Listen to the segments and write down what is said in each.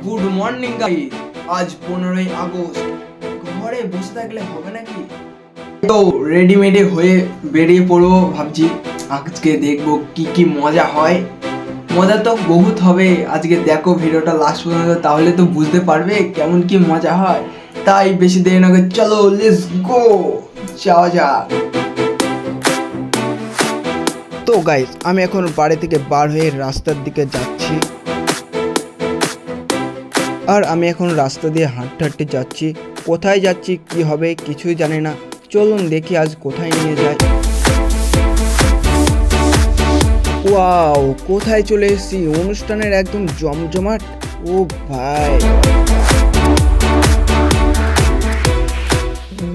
Good morning guys. আজ 15ই August. ঘরে বসে থাকলে হবে নাকি? তো রেডিমেডে হয়ে বেরিয়ে পড়বো ভাবছি। আজকে দেখবো কি কি মজা হয়। মজা তো বহুত হবে। আজকে দেখো ভিডিওটা লাস্ট পর্যন্ত, তাহলে তো বুঝতে পারবে কেমন কি মজা হয়। তাই বেশি দেরি না করে চলো লেটস গো, যাওয়া যাক। তো গাইস, আমি এখন বাড়ি থেকে বার হয়ে রাস্তার দিকে যাচ্ছি। আর আমি এখন রাস্তা দিয়ে হাঁটতে হাঁটতে যাচ্ছি। কোথায় যাচ্ছি কি হবে কিছুই জানি না। চলুন দেখি আজ কোথায় নিয়ে যায়। ওয়াও, কোথায় চলে এসেছি? অনুষ্ঠানের একদম জমজমাট। ও ভাই,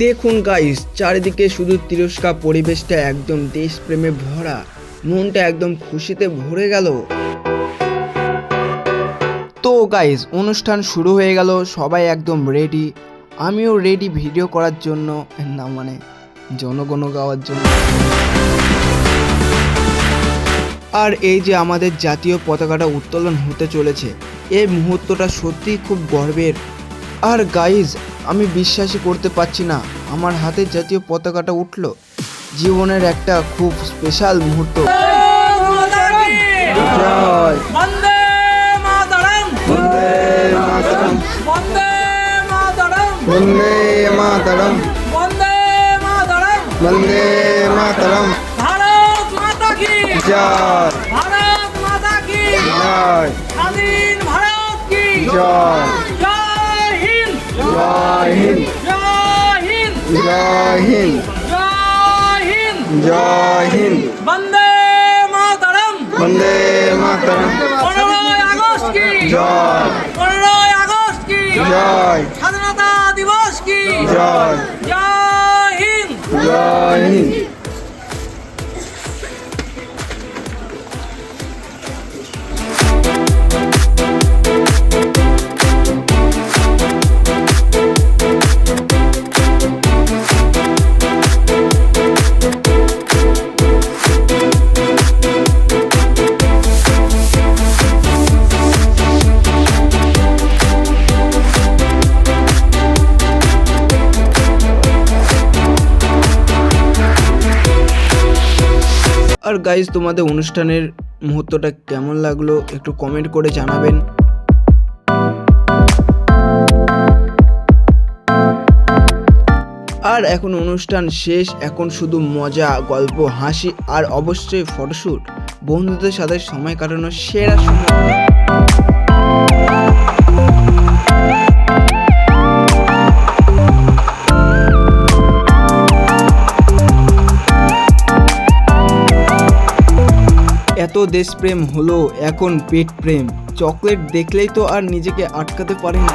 দেখুন গাইস, চারিদিকে শুধু তিরস্কার, পরিবেশটা একদম দেশপ্রেমে ভরা। মনটা একদম খুশিতে ভরে গেল। তো গাইস, অনুষ্ঠান শুরু হয়ে গেল, সবাই একদম রেডি। আমিও রেডি ভিডিও করার জন্য, না মানে জনগণ গাওয়ার জন্য। আর এই যে আমাদের জাতীয় পতাকাটা উত্তোলন হতে চলেছে, এই মুহূর্তটা সত্যিই খুব গর্বের। আর গাইস, আমি বিশ্বাসই করতে পারছি না আমার হাতে জাতীয় পতাকাটা উঠলো। জীবনের একটা খুব স্পেশাল মুহূর্ত। জয় বন্দে মাতরম, বন্দে মাতরম, বন্দে মাতরম, বন্দে মাতরম, বন্দে মাতরম, বন্দে মাতরম। ভারত মাতা কি জয়, ভারত মাতা কি জয়, স্বাধীন ভারত কি জয়, জয় হিন্দ, জয় হিন্দ, জয় হিন্দ, জয় হিন্দ, জয় হিন্দ, জয় হিন্দ, বন্দে মাতরম, বন্দে মাতরম। 15ই আগস্ট কি জয়, 15ই আগস্ট কি জয়, স্বাধীনতা দিবস কি জয়, জয় হিন্দ। জয় হিন্দ। আর গাইজ, তোমাদের অনুষ্ঠানের মুহূর্তটা কেমন লাগলো একটু কমেন্ট করে জানাবেন। আর এখন অনুষ্ঠান শেষ, এখন শুধু মজা, গল্প, হাসি আর অবশ্যই ফটোশ্যুট। বন্ধুদের সাথে সময় কাটানোর সেরা সময়। এত দেশপ্রেম হলো, এখন পেট প্রেম। চকলেট দেখলেই তো আর নিজেকে আটকাতে পারি না।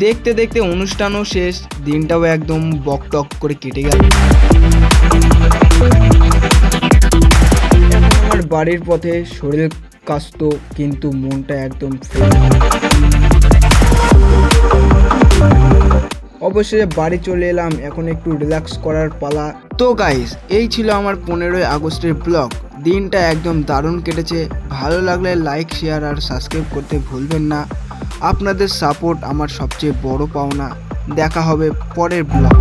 দেখতে দেখতে অনুষ্ঠানও শেষ, দিনটাও একদম বকটক করে কেটে গেল। আমার বাড়ির পথে শরীর কাস্ত, কিন্তু মনটা একদম ফ্রেশ। অবশ্যই বাড়ি চলে এলাম, এখন একটু রিল্যাক্স করার পালা। তো গাইস, এই ছিল আমার 15ই আগস্টের ব্লগ। দিনটা একদম দারুণ কেটেছে। ভালো লাগলে লাইক, শেয়ার আর সাবস্ক্রাইব করতে ভুলবেন না। আপনাদের সাপোর্ট আমার সবচেয়ে বড় পাওনা। দেখা হবে পরের ব্লগ।